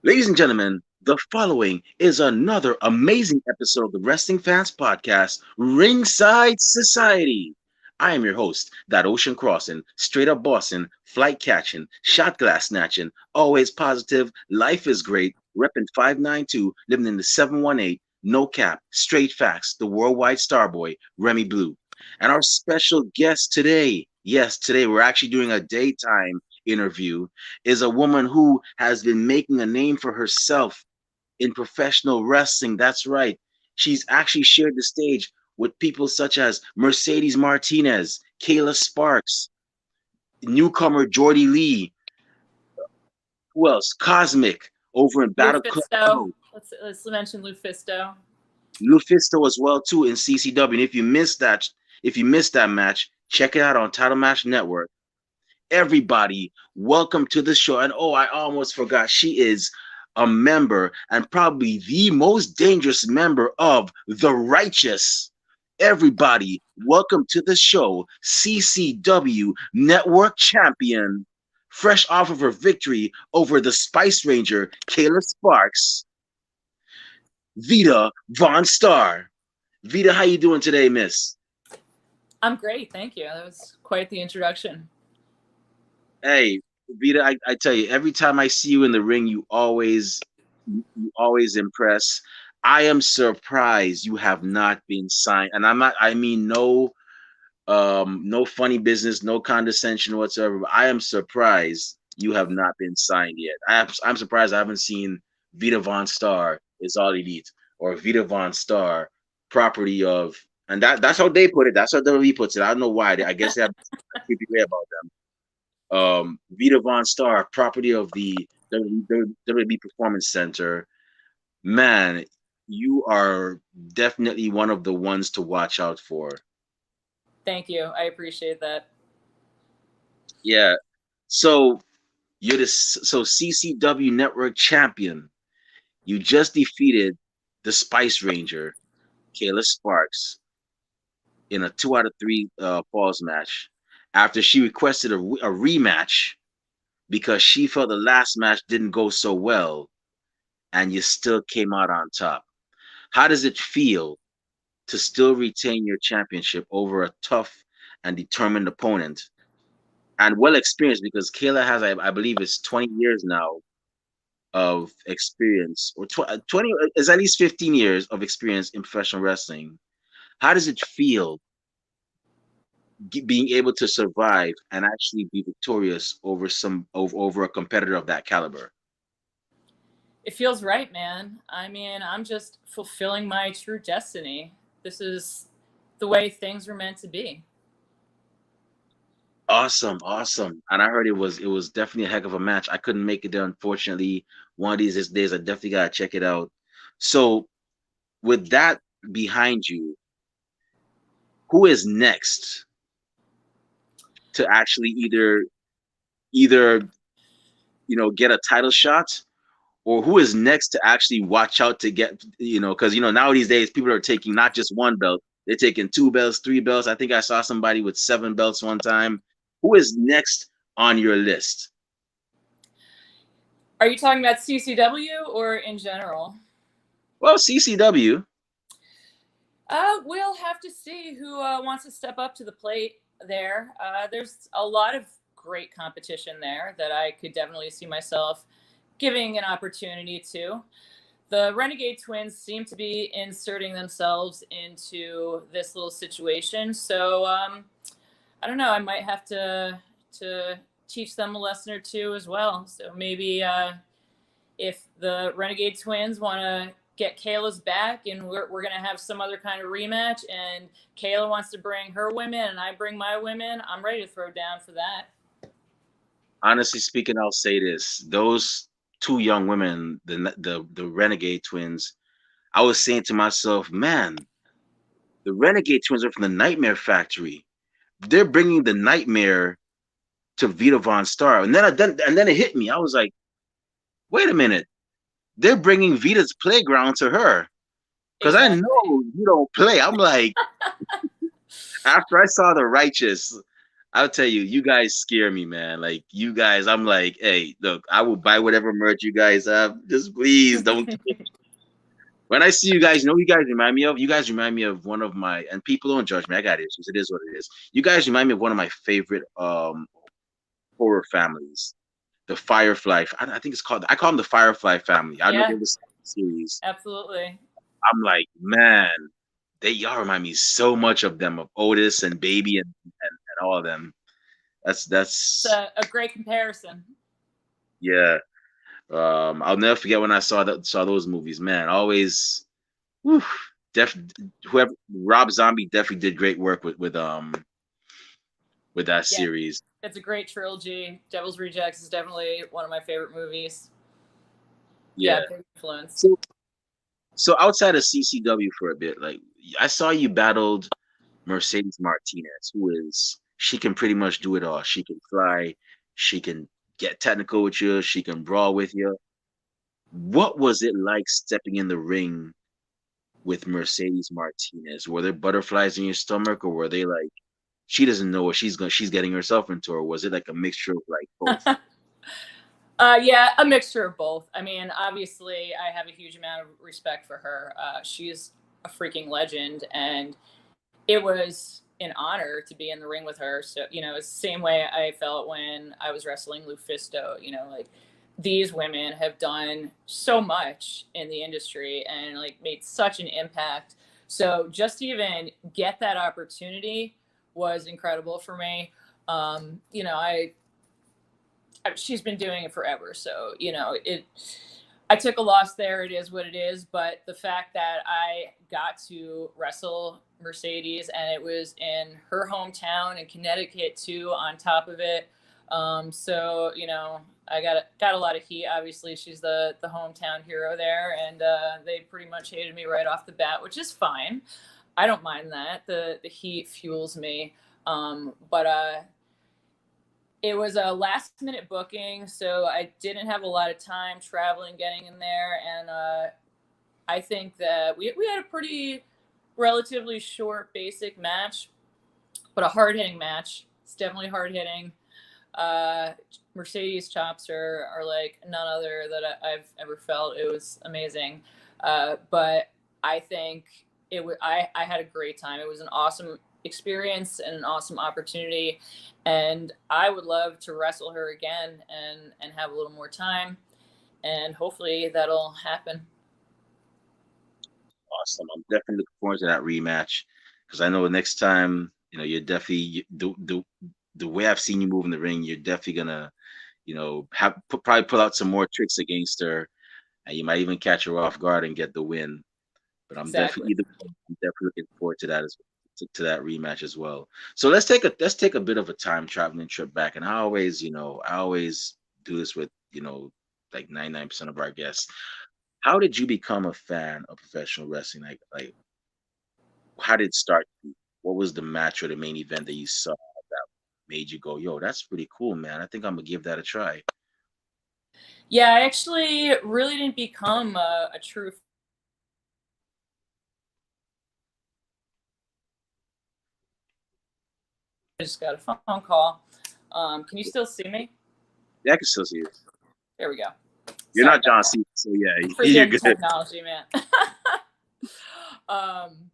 Ladies and gentlemen, the following is another amazing episode of the Wrestling Fans Podcast, Ringside Society. I am your host, that ocean crossing, straight up Boston, flight catching, shot glass snatching, always positive, life is great, repping 592, living in the 718, no cap, straight facts, the worldwide starboy, Remy Blue. And our special guest today, yes, today we're actually doing a daytime interview, is a woman who has been making a name for herself in professional wrestling. That's right. She's actually shared the stage with people such as Mercedes Martinez, Kayla Sparks, newcomer Jordy Lee, who else? Cosmic over in Battle Club Lufisto. Pro, Let's mention Lufisto. Lufisto as well too in CCW. And if you missed that match, check it out on Title Match Network. Everybody, welcome to the show. And oh, I almost forgot, she is a member and probably the most dangerous member of the righteous. Everybody, welcome to the show, CCW Network Champion, fresh off of her victory over the Spice Ranger, Kayla Sparks, Vita VonStarr. Vita, how you doing today, miss? I'm great, thank you. That was quite the introduction. Hey, Vita, I tell you, every time I see you in the ring, you always impress. I am surprised you have not been signed. And I'm not, I mean no funny business, no condescension whatsoever. But I am surprised you have not been signed yet. I'm surprised I haven't seen Vita Von Star is all elite or Vita Von Star property of, and that's how they put it. That's how WWE puts it. I don't know why. I guess they have a creepy way about them. Vita Von Starr, property of the WWE Performance Center. Man, you are definitely one of the ones to watch out for. Thank you. I appreciate that. Yeah. So you're the CCW Network champion. You just defeated the Spice Ranger, Kayla Sparks, in a 2 out of 3 falls match after she requested a rematch because she felt the last match didn't go so well and you still came out on top. How does it feel to still retain your championship over a tough and determined opponent and well experienced? Because Kayla has, I believe, it's 20 years now of experience, or 20 is at least 15 years of experience in professional wrestling. How does it feel being able to survive and actually be victorious over a competitor of that caliber? It feels right, man. I mean, I'm just fulfilling my true destiny. This is the way things were meant to be. Awesome, awesome. And I heard it was definitely a heck of a match. I couldn't make it there, unfortunately. One of these days, I definitely gotta check it out. So, with that behind you, who is next to actually either get a title shot, or who is next to actually watch out to get, because nowadays days people are taking not just one belt, they're taking 2 belts, 3 belts. I think I saw somebody with 7 belts one time. Who is next on your list? Are you talking about CCW or in general? Well, CCW. We'll have to see who wants to step up to the plate there. There's a lot of great competition there that I could definitely see myself giving an opportunity to. The Renegade Twins seem to be inserting themselves into this little situation. So I don't know. I might have to teach them a lesson or two as well. So maybe if the Renegade Twins want to get Kayla's back and we're going to have some other kind of rematch and Kayla wants to bring her women and I bring my women, I'm ready to throw down for that. Honestly speaking, I'll say this: those two young women, the Renegade Twins. I was saying to myself, man, the Renegade Twins are from the Nightmare Factory. They're bringing the nightmare to Vita Von Starr, and then it hit me. I was like, wait a minute, they're bringing Vita's playground to her because I Exactly. know you don't play. I'm like, after I saw the Righteous, I'll tell you, you guys scare me, man. Like you guys, I'm like, hey, look, I will buy whatever merch you guys have. Just please don't. When I see you guys, you know who you guys remind me of? You guys remind me of one of my, and people don't judge me. I got issues. It is what it is. You guys remind me of one of my favorite horror families, the Firefly. I think it's called. I call them the Firefly family. I know Yeah, in the series. absolutely. I'm like, man, they y'all remind me so much of them, of Otis and Baby and all of them. It's That's a great comparison. yeah. I'll never forget when I saw those movies. Man, always, whew, def whoever Rob Zombie definitely did great work with that Yeah, series. it's a great trilogy. Devil's Rejects is definitely one of my favorite movies. Yeah. Yeah, big influence. So so outside of CCW for a bit, like I saw you battled Mercedes Martinez, who is she can pretty much do it all. She can fly, she can get technical with you, she can brawl with you. What was it like stepping in the ring with Mercedes Martinez? Were there butterflies in your stomach, or were they like she doesn't know what she's getting herself into, or was it like a mixture of like both? Yeah, a mixture of both. I mean, obviously, I have a huge amount of respect for her. She's a freaking legend, and it was an honor to be in the ring with her. So, it's the same way I felt when I was wrestling Lufisto. Like these women have done so much in the industry and like made such an impact. So just to even get that opportunity was incredible for me. She's been doing it forever. So, I took a loss there. It is what it is. But the fact that I got to wrestle Mercedes and it was in her hometown in Connecticut too, on top of it. So, I got a lot of heat. Obviously, she's the hometown hero there, and they pretty much hated me right off the bat, which is fine. I don't mind that. The heat fuels me. But it was a last minute booking, so I didn't have a lot of time traveling, getting in there, and I think that we had a pretty relatively short, basic match, but a hard hitting match. It's definitely hard hitting. Mercedes chops are like none other that I've ever felt. It was amazing, but I think I had a great time. It was an awesome experience and an awesome opportunity, and I would love to wrestle her again and have a little more time, and hopefully that'll happen. Awesome. I'm definitely looking forward to that rematch because I know next time, you're definitely the way I've seen you move in the ring, you're definitely gonna, probably pull out some more tricks against her, and you might even catch her off guard and get the win. But Exactly. I'm definitely looking forward to that to that rematch as well. So let's take a bit of a time traveling trip back, and I always do this with like 99% of our guests. How did you become a fan of professional wrestling? Like how did it start? What was the match or the main event that you saw that made you go, "Yo, that's pretty cool, man. I think I'm gonna give that a try." Yeah, I actually really didn't become a true. I just got a phone call. Can you still see me? Yeah, I can still see you. There we go. You're Sorry not about John that. Cena, so yeah, you're Freaking good. technology, man. um,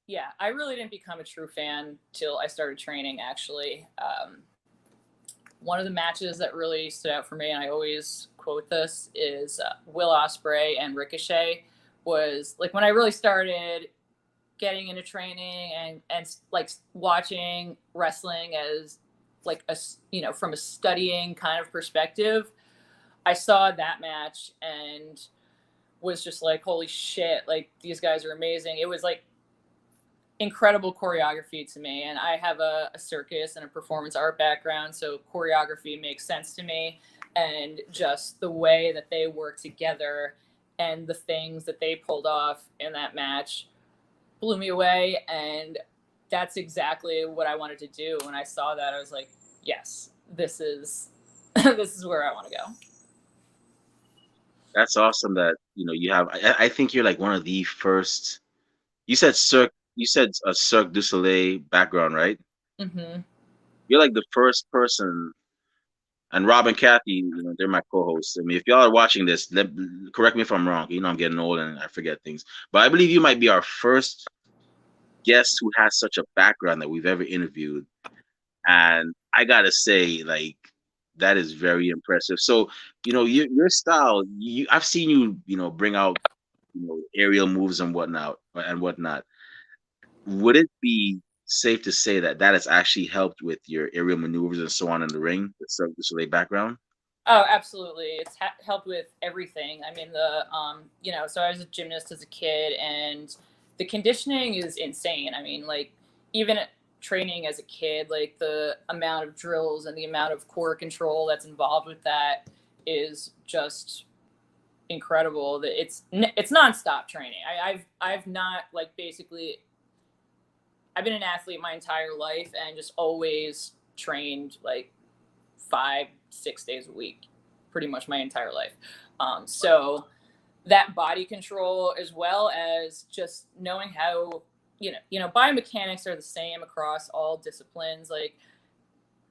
yeah, I really didn't become a true fan till I started training. Actually, one of the matches that really stood out for me, and I always quote this, is Will Ospreay and Ricochet. Was like when I really started getting into training and like watching wrestling as like a from a studying kind of perspective. I saw that match and was just like, holy shit, like these guys are amazing. It was like incredible choreography to me. And I have a circus and a performance art background, so choreography makes sense to me. And just the way that they work together and the things that they pulled off in that match blew me away. And that's exactly what I wanted to do. When I saw that, I was like, yes, this is this is where I want to go. That's awesome that you have. I think you're like one of the first. You said circus. you said a Cirque du Soleil background, right? Hmm. You're like the first person, and Rob and Kathy, they're my co-hosts. I mean, if y'all are watching this, correct me if I'm wrong. I'm getting old and I forget things, but I believe you might be our first guest who has such a background that we've ever interviewed. And I gotta say, like, that is very impressive. So, your style, I've seen you, bring out, aerial moves and whatnot. Would it be safe to say that that has actually helped with your aerial maneuvers and so on in the ring, the Cirque du Soleil background? Oh, absolutely. It's helped with everything. I mean, so I was a gymnast as a kid, and the conditioning is insane. I mean, like, even training as a kid, like, the amount of drills and the amount of core control that's involved with that is just incredible. That it's nonstop training. I've not, like, basically, I've been an athlete my entire life and just always trained like 5, 6 days a week, pretty much my entire life. So that body control, as well as just knowing how, biomechanics are the same across all disciplines. Like,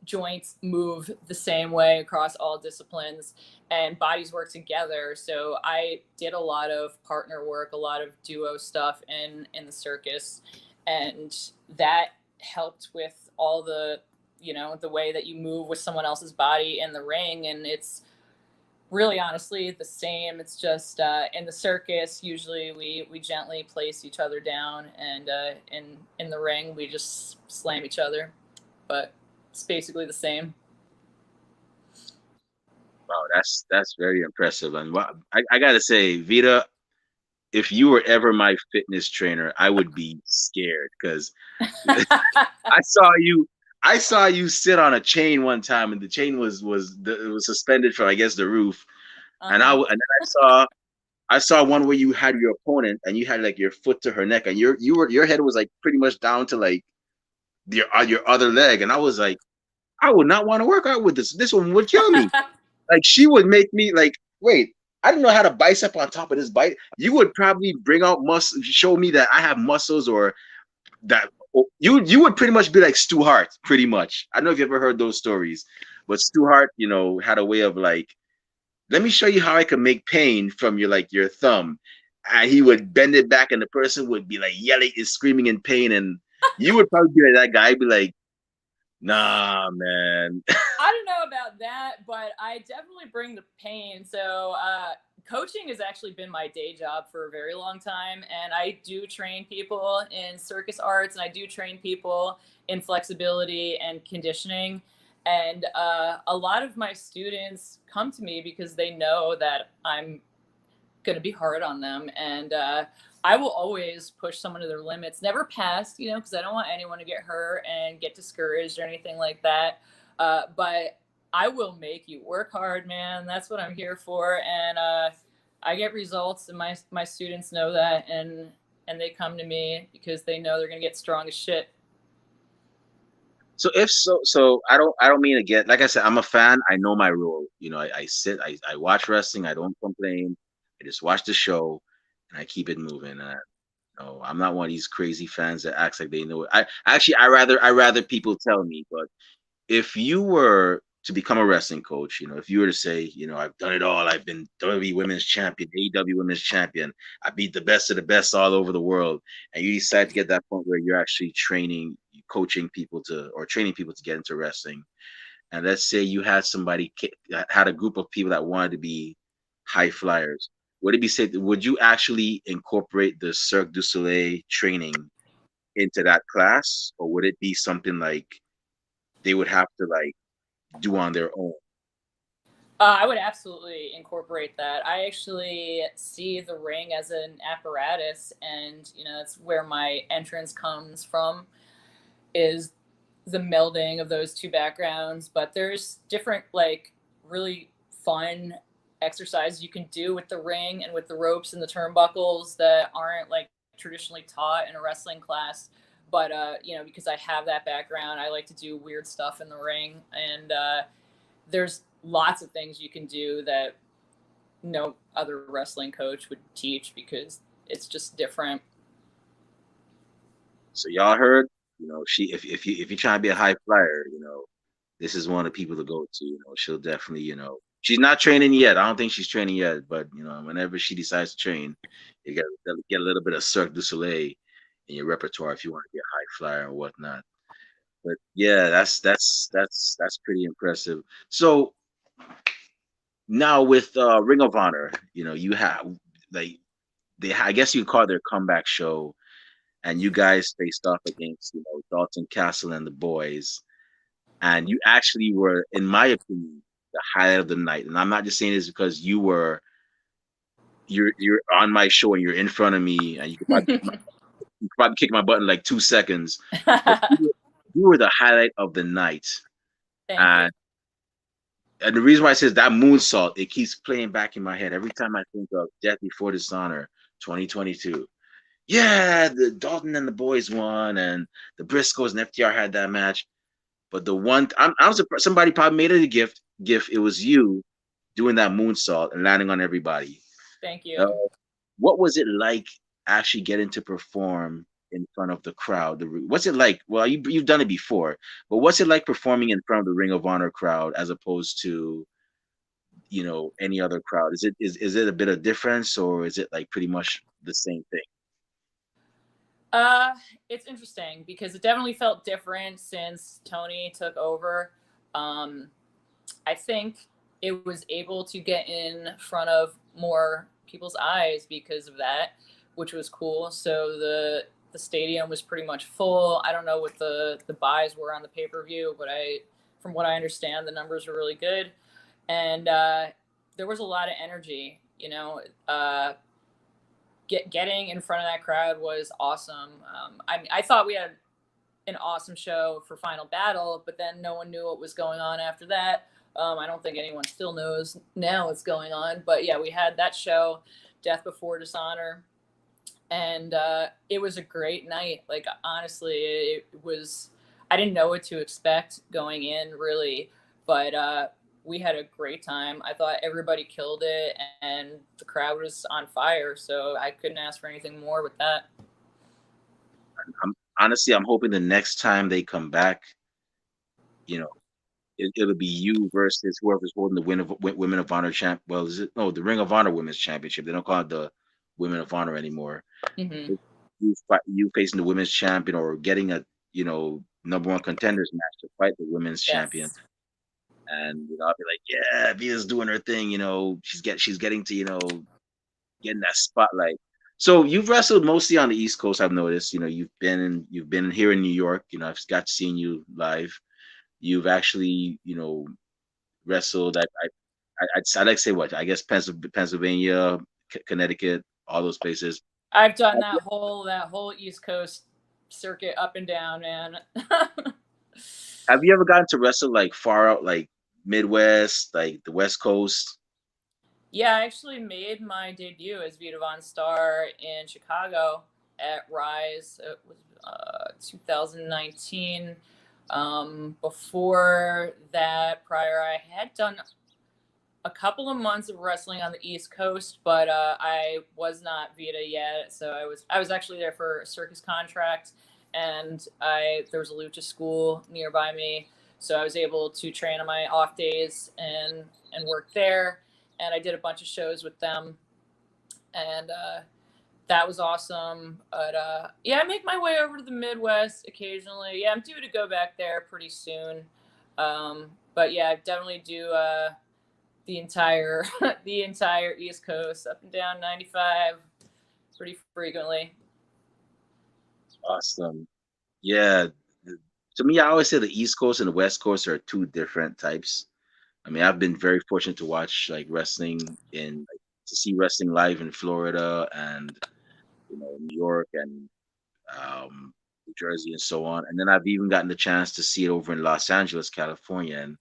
joints move the same way across all disciplines, and bodies work together. So I did a lot of partner work, a lot of duo stuff in the circus, and that helped with all the way that you move with someone else's body in the ring. And it's really, honestly, the same. It's just, in the circus, usually we gently place each other down, and in the ring we just slam each other, but it's basically the same. Wow, that's very impressive. And I gotta say, Vita, if you were ever my fitness trainer, I would be scared because I saw you. I saw you sit on a chain one time, and the chain it was suspended from, I guess, the roof. And Uh-huh. then I saw one where you had your opponent and you had like your foot to her neck, and your head was like pretty much down to like your other leg, and I was like, I would not want to work out with this. This one would kill me. Like, she would make me like, wait, I don't know how to bicep on top of this bite. You would probably bring out muscle, show me that I have muscles, or that you would pretty much be like Stu Hart, pretty much. I don't know if you ever heard those stories, but Stu Hart, had a way of like, let me show you how I can make pain from your thumb. And he would bend it back, and the person would be like yelling and screaming in pain, and you would probably be like that guy. I'd be like, nah, man. I don't know about that, but I definitely bring the pain. So, coaching has actually been my day job for a very long time. And I do train people in circus arts, and I do train people in flexibility and conditioning. And a lot of my students come to me because they know that I'm going to be hard on them. And I will always push someone to their limits, never past, because I don't want anyone to get hurt and get discouraged or anything like that. But I will make you work hard, man. That's what I'm here for. And I get results, and my students know that. And they come to me because they know they're going to get strong as shit. So I don't mean to get, like I said, I'm a fan. I know my role. I sit, I watch wrestling. I don't complain. I just watch the show, and I keep it moving. No, I'm not one of these crazy fans that acts like they know it. I rather people tell me. But if you were to become a wrestling coach, if you were to say, I've done it all. I've been WWE Women's Champion, AEW Women's Champion. I beat the best of the best all over the world, and you decide to get that point where you're actually coaching people or training people to get into wrestling. And let's say you had had a group of people that wanted to be high flyers. Would it be safe? Would you actually incorporate the Cirque du Soleil training into that class, or would it be something like they would have to like do on their own? I would absolutely incorporate that. I actually see the ring as an apparatus, and that's where my entrance comes from, is the melding of those two backgrounds. But there's different, like, really fun exercises you can do with the ring and with the ropes and the turnbuckles that aren't, like, traditionally taught in a wrestling class. But because I have that background, I like to do weird stuff in the ring. And there's lots of things you can do that no other wrestling coach would teach, because it's just different. So y'all heard, she if you trying to be a high flyer, this is one of the people to go to. She'll definitely, she's not training yet. I don't think she's training yet, but whenever she decides to train, you got to get a little bit of Cirque du Soleil in your repertoire if you want to be a high flyer or whatnot. But yeah, that's pretty impressive. So now with Ring of Honor, you have like I guess you call it their comeback show, and you guys faced off against Dalton Castle and the boys, and you actually were, in my opinion, the highlight of the night. And I'm not just saying this because you're on my show and you're in front of me, and you could probably kick my butt in like 2 seconds, but you were the highlight of the night. Thank you. And and the reason why I says that moonsault, it keeps playing back in my head every time I think of Death Before Dishonor 2022. Yeah, the Dalton and the boys won, and the Briscoes and FTR had that match. But the one I'm surprised somebody probably made it a gift. It was you doing that moonsault and landing on everybody. Thank Uh, you. what was it like actually getting to perform in front of the crowd? What's it like? Well, you've done it before, but what's it like performing in front of the Ring of Honor crowd as opposed to any other crowd? Is it a bit of difference, or is it like pretty much the same thing? Uh, it's interesting because it definitely felt different since Tony took over. Um, I think it was able to get in front of more people's eyes because of that, which was cool. So the stadium was pretty much full. I don't know what the buys were on the pay per view, but from what I understand, the numbers were really good, and there was a lot of energy. Getting in front of that crowd was awesome. I thought we had an awesome show for Final Battle, but then no one knew what was going on after that. I don't think anyone still knows now what's going on, but yeah, we had that show, Death Before Dishonor, and it was a great night. Like honestly, it was. I didn't know what to expect going in, really, but we had a great time. I thought everybody killed it, and the crowd was on fire. So I couldn't ask for anything more with that. I'm hoping the next time they come back, you know, it'll be you versus whoever's holding the Women of Honor champ. Well, is it no the Ring of Honor Women's Championship? They don't call it the Women of Honor anymore. Mm-hmm. You facing the women's champion or getting a number one contenders match to fight the women's champion, Yes, and I'll be like, yeah, Via's doing her thing. She's getting to getting that spotlight. So you've wrestled mostly on the East Coast. I've noticed. You've been here in New York. I've got seeing you live. You've actually wrestled. I'd like to say what I guess Pennsylvania, Connecticut, all those places. I've done that whole East Coast circuit up and down, man. Have you ever gotten to wrestle like far out, like Midwest, like the West Coast? Yeah, I actually made my debut as Vita VonStarr in Chicago at Rise. It was 2019. Before that, prior, I had done a couple of months of wrestling on the East Coast, but I was not Vita yet. So I was actually there for a circus contract, and there was a lucha school nearby me, so I was able to train on my off days and work there. And I did a bunch of shows with them, and that was awesome. But yeah, I make my way over to the Midwest occasionally. Yeah, I'm due to go back there pretty soon. But yeah, I definitely do the entire the entire East Coast up and down 95 pretty frequently. Awesome. Yeah. To me, I always say the East Coast and the West Coast are two different types. I mean, I've been very fortunate to watch like wrestling to see wrestling live in Florida and New York and New Jersey and so on. And then I've even gotten the chance to see it over in Los Angeles, California, and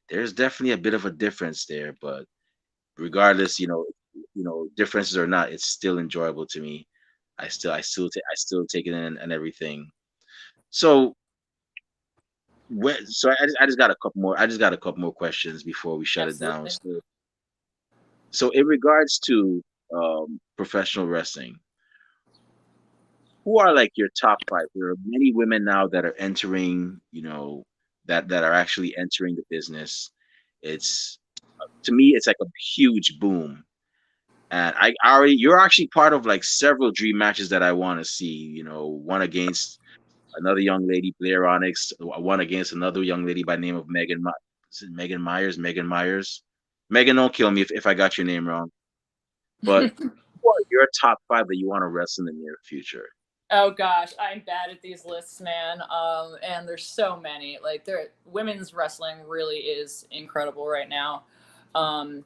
there's definitely a bit of a difference there. But regardless, differences or not, it's still enjoyable to me. I still take it in and everything. So I just got a couple more. I just got a couple more questions before we shut it down. Absolutely. So in regards to professional wrestling, who are like your top five? There are many women now that are entering, that are actually entering the business. It's to me, it's like a huge boom. And I already, you're actually part of like several dream matches that I want to see. One against another young lady, Blair Onyx. One against another young lady by name of Megan. Is it Megan Myers? Megan Myers. Megan, don't kill me if I got your name wrong. But who are your top five that you want to wrestle in the near future? Oh gosh, I'm bad at these lists, man. And there's so many. Like, there, women's wrestling really is incredible right now. Um,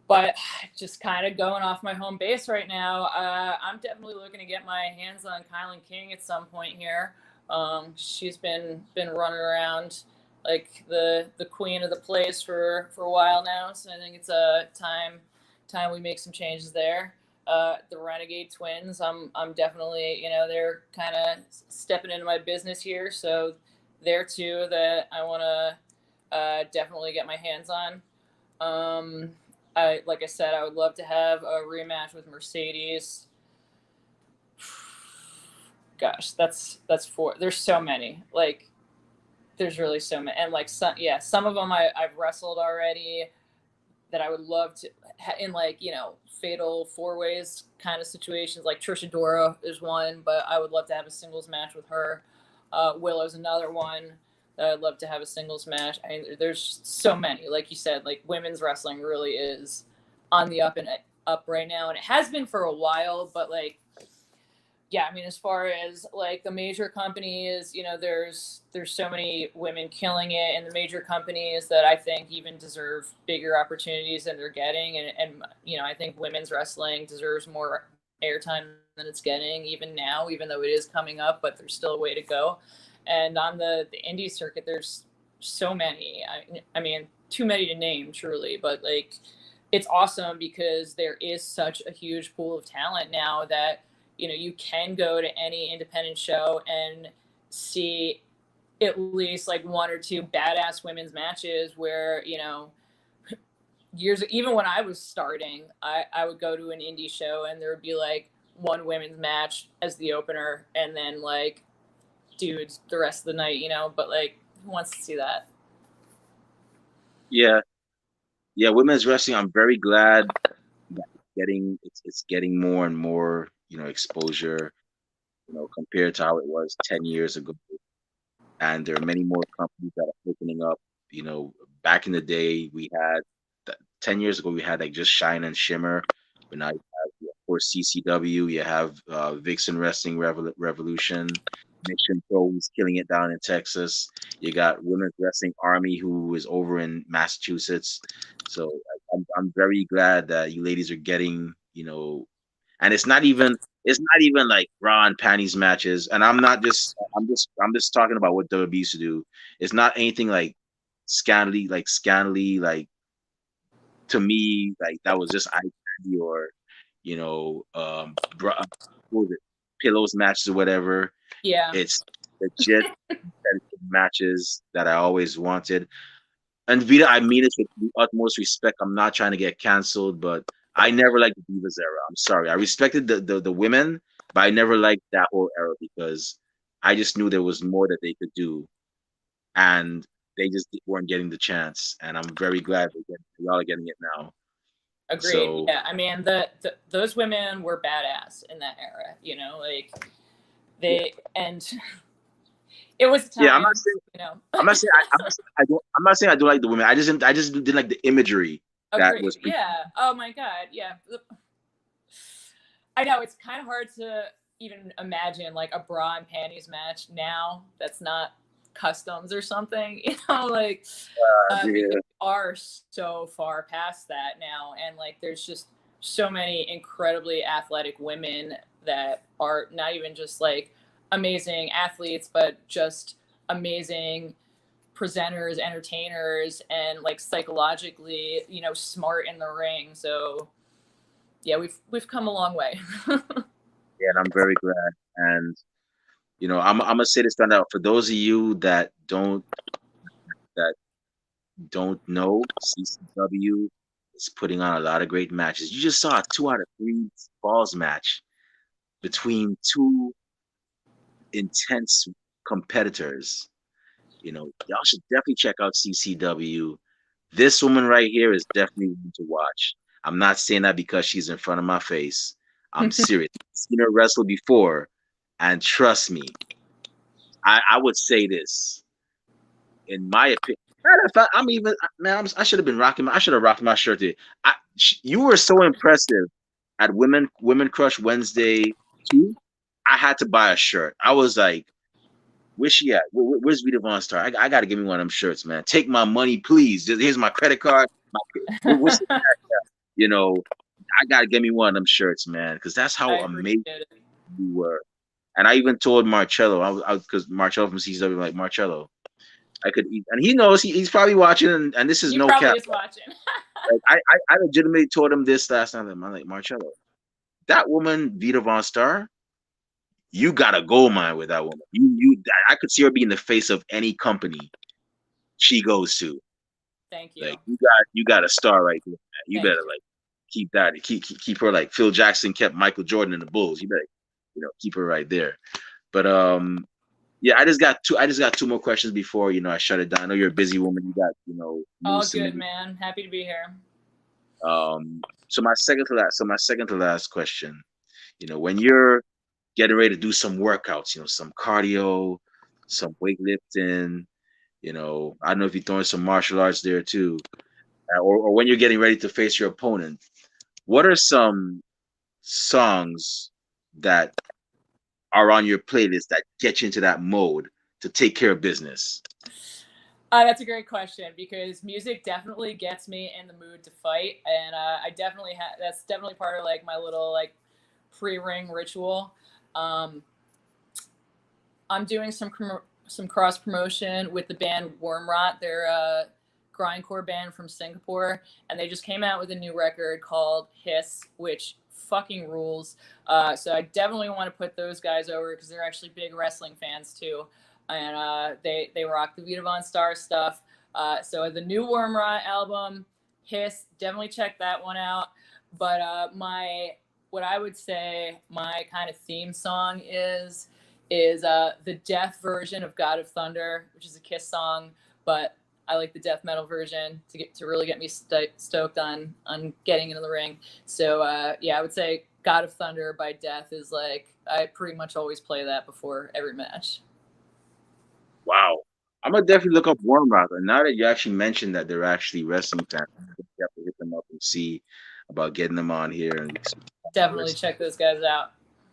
but just kind of going off my home base right now, I'm definitely looking to get my hands on Kylan King at some point here. She's been running around like the queen of the place for a while now, so I think it's a time we make some changes there. The Renegade Twins, I'm definitely, they're kind of stepping into my business here, so they're two that I want to definitely get my hands on. Like I said, I would love to have a rematch with Mercedes. Gosh, that's four. There's so many. Like, there's really so many, and like some of them I've wrestled already that I would love to in, like, fatal four ways kind of situations. Like Trisha Dora is one, but I would love to have a singles match with her. Willow's another one that I'd love to have a singles match. I mean, there's so many. Like you said, like, women's wrestling really is on the up and up right now, and it has been for a while. But like, yeah, I mean, as far as like the major companies, there's so many women killing it in the major companies that I think even deserve bigger opportunities than they're getting, and I think women's wrestling deserves more airtime than it's getting even now, even though it is coming up, but there's still a way to go. And on the indie circuit, there's so many. I mean, too many to name, truly, but like, it's awesome because there is such a huge pool of talent now that you can go to any independent show and see at least like one or two badass women's matches where, years, even when I was starting, I would go to an indie show and there would be like one women's match as the opener, and then like dudes the rest of the night, but like, who wants to see that? Yeah, yeah, women's wrestling. I'm very glad that it's getting more and more, exposure, compared to how it was 10 years ago. And there are many more companies that are opening up. Back in the day, 10 years ago, we had like just Shine and Shimmer, but now you have, of course, CCW, you have Vixen Wrestling Revolution, Mission Pro, who's killing it down in Texas. You got Women's Wrestling Army, who is over in Massachusetts. So I'm very glad that you ladies are getting, and it's not even like bra and panties matches. And I'm just talking about what WWE used to do. It's not anything like to me, like that was just eye candy, or what was it, pillows matches or whatever. Yeah, It's legit competitive matches that I always wanted. And Vita, I mean it with the utmost respect. I'm not trying to get canceled, but I never liked the Divas era. I'm sorry. I respected the women, but I never liked that whole era because I just knew there was more that they could do, and they just weren't getting the chance. And I'm very glad y'all are getting it now. agreed. So Yeah, I mean, those women were badass in that era, like yeah, they, and it was a yeah. time, you know. I'm not saying I don't like the women. I just didn't like the imagery that was Agreed. pre. Yeah. Oh my God. Yeah. I know it's kind of hard to even imagine like a bra and panties match now that's not customs or something, like, because Yeah. we are so far past that now. And like, there's just so many incredibly athletic women that are not even just like amazing athletes, but just amazing presenters, entertainers, and like psychologically, smart in the ring. So yeah, we've come a long way. Yeah, and I'm very glad. And I'm gonna say this right out for those of you that don't know, CCW is putting on a lot of great matches. You just saw a 2 out of 3 falls match between two intense competitors. Y'all should definitely check out CCW. This woman right here is definitely one to watch. I'm not saying that because she's in front of my face. I'm serious. I've seen her wrestle before, and trust me, I would say this in my opinion. Matter of fact, I'm even man. I should have been rocking. I should have rocked my shirt today. You were so impressive at Women Crush Wednesday 2. I had to buy a shirt. I was like, where's she at? Where's Vita VonStarr? I got to give me one of them shirts, man. Take my money, please. Here's my credit card. What's the, you know? I got to get me one of them shirts, man, because that's I how appreciate amazing it. you were. And I even told Marcello, because Marcello from CCW, like Marcello, I could eat, and he knows he's probably watching, and this is He no probably cap. is watching. Like I legitimately told him this last time. I'm like, Marcello, that woman Vita VonStarr, you got a gold mine with that woman. I could see her being the face of any company she goes to. Thank you. Like you got a star right there, man. You Thank better you. like keep her like Phil Jackson kept Michael Jordan in the Bulls. You better keep her right there. But yeah, I just got two more questions before I shut it down. I know you're a busy woman. You got All moves to make. good, man. Happy to be here. So my second to last question. When you're getting ready to do some workouts, some cardio, some weightlifting. I don't know if you're throwing some martial arts there too, or when you're getting ready to face your opponent. What are some songs that are on your playlist that get you into that mode to take care of business? That's a great question because music definitely gets me in the mood to fight, and I definitely that's definitely part of like my little like pre-ring ritual. Um, I'm doing some cross promotion with the band Wormrot. They're a grindcore band from Singapore, and they just came out with a new record called Hiss, which fucking rules. So I definitely want to put those guys over because they're actually big wrestling fans too, and they rock the Vita VonStarr stuff. So the new Wormrot album, Hiss, definitely check that one out. But my what I would say my kind of theme song is the death version of God of Thunder, which is a Kiss song, but I like the death metal version to really get me stoked on getting into the ring. So yeah, I would say God of Thunder by Death is like I pretty much always play that before every match. Wow. I'm gonna definitely look up Warm Rock. And now that you actually mentioned that they're actually wrestling fans, you have to hit them up and see about getting them on here and Definitely check those guys out.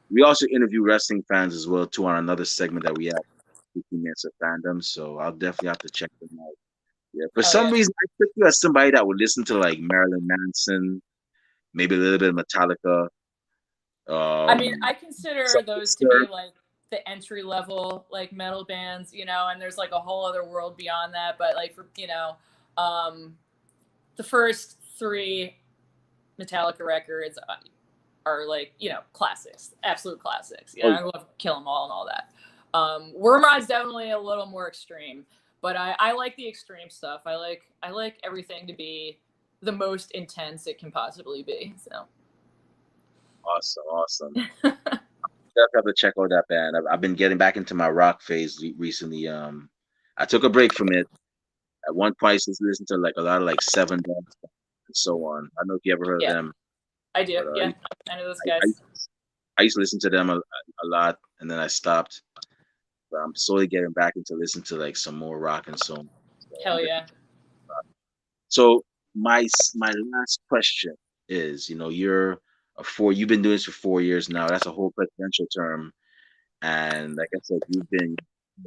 we also interview wrestling fans as well too on another segment that we have, 15 minutes of fandom. So I'll definitely have to check them out. Yeah. For Hell some yeah. reason, I took you as somebody that would listen to like Marilyn Manson, maybe a little bit of Metallica. I mean, Um, I consider some those to Sir. be like the entry level like metal bands, and there's like a whole other world beyond that. But like for um, the first three Metallica records are like classics, absolute classics. Oh, I love Kill 'Em All and all that. Wormrod's definitely a little more extreme, but I like the extreme stuff. I like everything to be the most intense it can possibly be. So awesome, awesome. Definitely have to check out that band. I've been getting back into my rock phase recently. I took a break from it. At one point, I used to listen to like a lot of like Seven Dogs and so on. I don't know if you ever heard of yeah, them, I do. but Yeah, I know those I, guys. I used to listen to them a lot, and then I stopped. But I'm slowly getting back into listening to like some more rock and so on. So, Hell yeah. so my last question is, you've been doing this for 4 years now. That's a whole presidential term, and like I said, you've been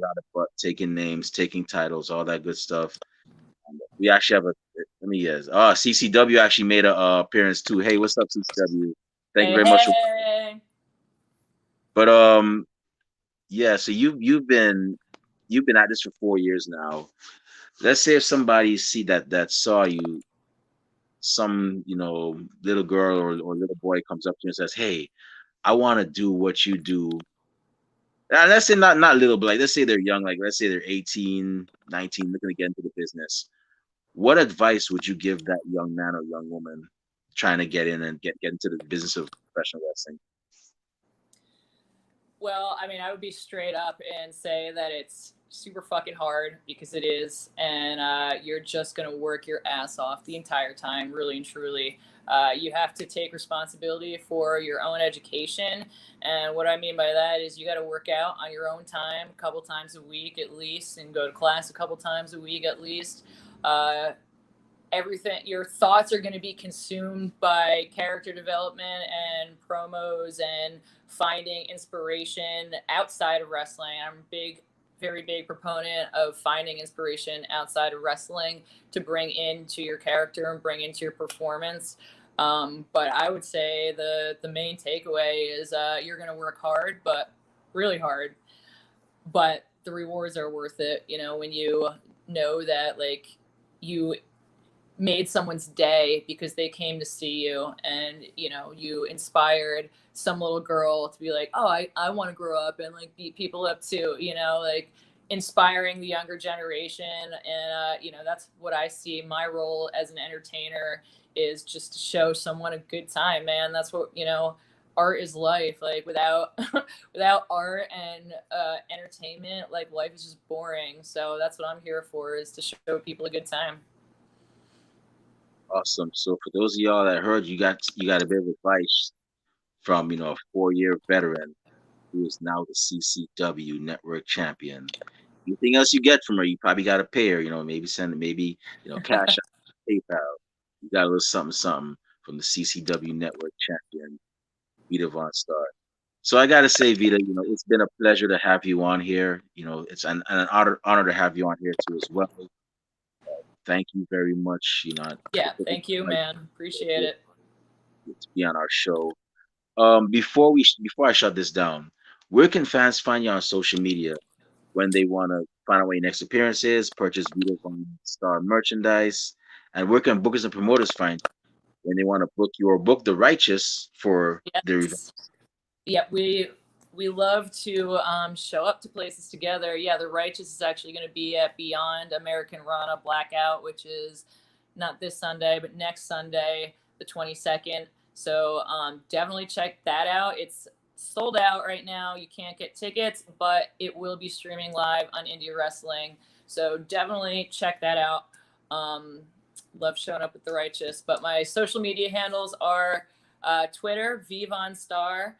out of butt taking names, taking titles, all that good stuff. We actually have let me guess. CCW actually made a appearance too. Hey, what's up, CCW? Thank you Hey, very much. hey. But yeah. So you've been at this for 4 years now. Let's say if somebody see that saw you, some little girl or little boy comes up to you and says, "Hey, I want to do what you do." Let's say not little, but like let's say they're young, like let's say they're 18, 19, looking to get into the business. What advice would you give that young man or young woman trying to get in and get into the business of professional wrestling? Well, I mean, I would be straight up and say that it's super fucking hard because it is, and you're just gonna work your ass off the entire time, really and truly. You have to take responsibility for your own education, and what I mean by that is you got to work out on your own time, a couple times a week at least, and go to class a couple times a week at least. Uh, Everything, your thoughts are going to be consumed by character development and promos and finding inspiration outside of wrestling. I'm a big, very big proponent of finding inspiration outside of wrestling to bring into your character and bring into your performance. But I would say the main takeaway is you're going to work hard, but really hard, but the rewards are worth it. You know, when you know that like you made someone's day because they came to see you, and you know, you inspired some little girl to be like, oh, I want to grow up and like beat people up too, you know, like inspiring the younger generation. And you know, that's what I see my role as an entertainer is, just to show someone a good time, man. That's what, you know, art is life. Like without without art and entertainment, like life is just boring. So that's what I'm here for, is to show people a good time. Awesome. So for those of y'all that heard, you got a bit of advice from a 4-year veteran who is now the CCW Network Champion. Anything else you get from her, you probably got to pay her. Maybe send maybe cash out, PayPal. You got a little something something from the CCW Network Champion, Vita VonStarr. So I got to say, Vita, it's been a pleasure to have you on here. It's an honor to have you on here too as well. Thank you very much. Yeah, thank you, man. Appreciate it. to be on our show. Before I shut this down, where can fans find you on social media when they want to find out when your next appearance is, purchase Vita Von Star merchandise, and where can bookers and promoters find you when they want to book you or book the righteous for their event? Yes. Yeah, we love to show up to places together. Yeah, the Righteous is actually going to be at Beyond American Rana Blackout, which is not this Sunday, but next Sunday, the 22nd. So definitely check that out. It's sold out right now. You can't get tickets, but it will be streaming live on Indie Wrestling. So definitely check that out. Um, Love showing up with the Righteous. But my social media handles are Twitter, VonStarr,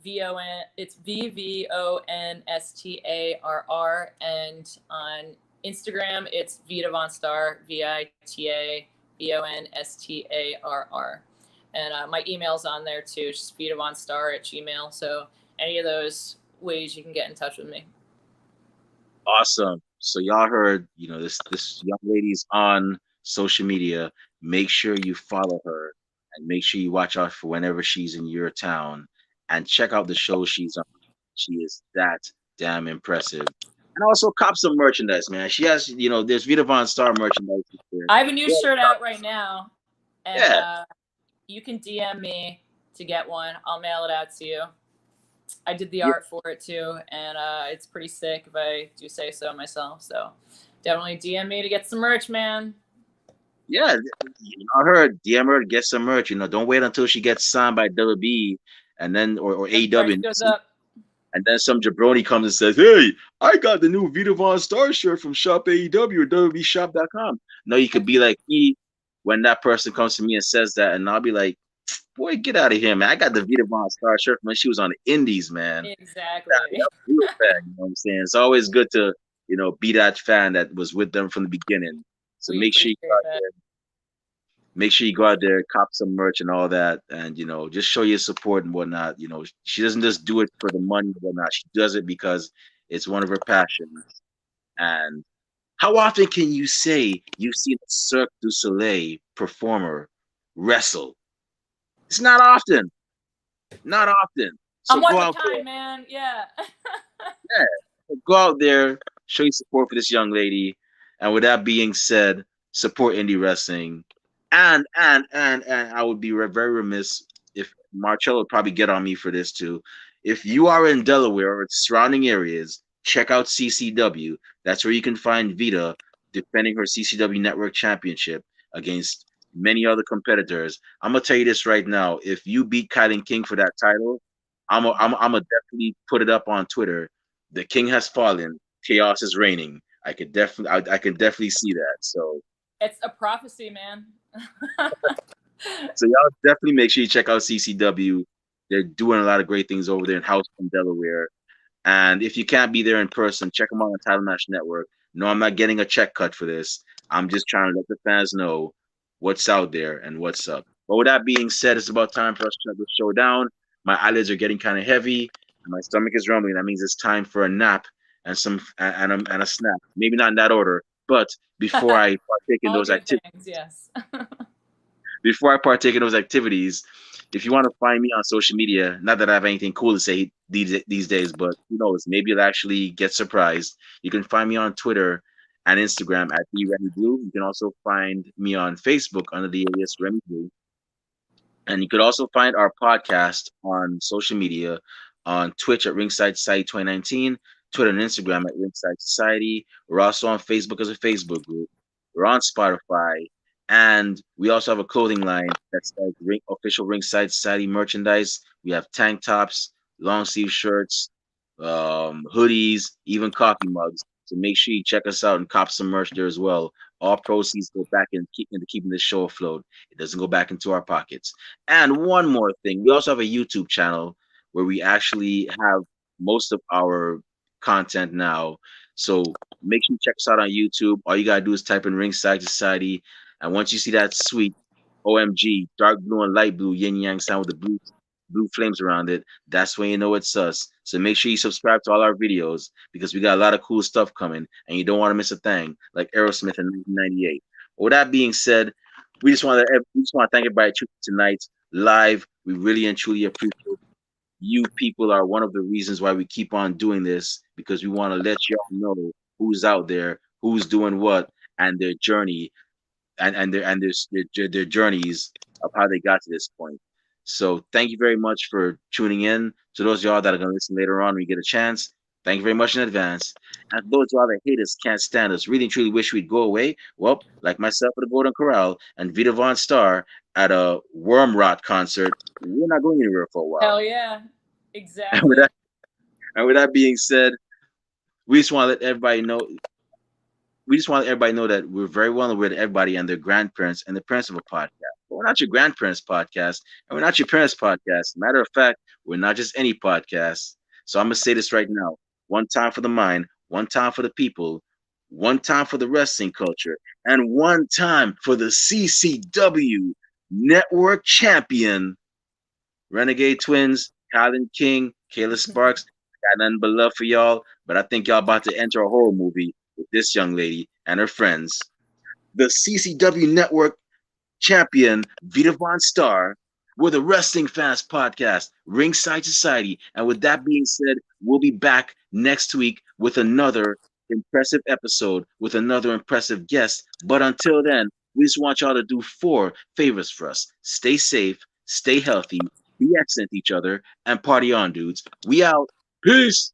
VON. It's VVONSTARR, and on Instagram it's Vita VonStarr, VITAVONSTARR, and my email's on there too. It's just VitaVonStarr@gmail. So any of those ways you can get in touch with me. Awesome. So y'all heard, this young lady's on social media. Make sure you follow her and make sure you watch out for whenever she's in your town and check out the show she's on. She is that damn impressive. And also cop some merchandise, man. She has, there's Vita Von Star merchandise here. I have a new Yeah, shirt out right now, and yeah, you can DM me to get one. I'll mail it out to you. I did the yeah. art for it too, and it's pretty sick if I do say so myself. So definitely DM me to get some merch, man. Yeah, I heard DM her to get some merch. Don't wait until she gets signed by WWE and then or Then the price AEW. goes up. And then some jabroni comes and says, "Hey, I got the new Vita Von Star shirt from Shop AEW or WWEshop.com." No, you could be like me when that person comes to me and says that, and I'll be like, "Boy, get out of here, man! I got the Vita Von Star shirt from when she was on the Indies, man. Yeah, Exactly. I'm a real fan, you know what I'm saying? It's always good to, be that fan that was with them from the beginning. So We appreciate that. make sure you go out there, cop some merch and all that, and just show your support and whatnot. She doesn't just do it for the money and whatnot. She does it because it's one of her passions. And how often can you say you've seen a Cirque du Soleil performer wrestle? It's not often. Not often. So I'm one go of a out there. kind, man. Yeah. Yeah. Go out there, show your support for this young lady. And with that being said, support indie wrestling. And I would be very remiss if Marcello would probably get on me for this too. If you are in Delaware or its surrounding areas, check out CCW. That's where you can find Vita defending her CCW Network Championship against many other competitors. I'm gonna tell you this right now: if you beat Kylan King for that title, I'm a definitely put it up on Twitter. The king has fallen. Chaos is reigning. I can definitely see that. It's a prophecy, man. So y'all definitely make sure you check out CCW. They're doing a lot of great things over there in Houston, Delaware. And if you can't be there in person, check them out on Title Match Network. No, I'm not getting a check cut for this. I'm just trying to let the fans know what's out there and what's up. But with that being said, it's about time for us to shut the show down. My eyelids are getting kind of heavy, and my stomach is rumbling. That means it's time for a nap and and a snack. Maybe not in that order, but before I partake in All those good activities. things, yes. Before I partake in those activities, if you want to find me on social media, not that I have anything cool to say these days, but who knows, maybe you'll actually get surprised. You can find me on Twitter and Instagram at the Remy Blue. You can also find me on Facebook under the alias Remy Blue. And you could also find our podcast on social media on Twitch at Ringside Society 2019, Twitter and Instagram at Ringside Society. We're also on Facebook as a Facebook group. We're on Spotify. And we also have a clothing line that sells official Ringside Society merchandise. We have tank tops, long sleeve shirts, hoodies, even coffee mugs. So make sure you check us out and cop some merch there as well. All proceeds go back into keeping the show afloat. It doesn't go back into our pockets. And one more thing, we also have a YouTube channel where we actually have most of our content now. So make sure you check us out on YouTube. All you gotta do is type in Ringside Society, and once you see that sweet OMG dark blue and light blue yin yang sound with the blue flames around it, that's when you know it's us. So make sure you subscribe to all our videos because we got a lot of cool stuff coming, and you don't want to miss a thing like Aerosmith in 1998. With that being said, we just want to thank everybody tonight live. We really and truly appreciate you. People are one of the reasons why we keep on doing this because we want to let y'all know who's out there, who's doing what, and their journey and their journeys of how they got to this point. So thank you very much for tuning in. To those of y'all that are going to listen later on when you get a chance, thank you very much in advance. And those of y'all that hate us, can't stand us, really and truly wish we'd go away, well, like myself at the Golden Corral and Vita VonStarr at a Worm Rot concert, we're not going anywhere for a while. Hell yeah. And with Exactly. that, and with that being said, we just want to let everybody know that we're very well aware that everybody and their grandparents and the parents of a podcast. But we're not your grandparents' podcast, and we're not your parents' podcast. Matter of fact, we're not just any podcast. So I'm gonna say this right now: one time for the mind, one time for the people, one time for the wrestling culture, and one time for the CCW Network Champion, Renegade Twins, Colin King, Kayla Sparks. Got nothing but love for y'all, but I think y'all about to enter a horror movie with this young lady and her friends. The CCW Network champion, Vita Von Star. We're the Wrestling Fans Podcast, Ringside Society. And with that being said, we'll be back next week with another impressive episode with another impressive guest. But until then, we just want y'all to do 4 favors for us. Stay safe, stay healthy, be excellent to each other, and party on, dudes. We out. Peace.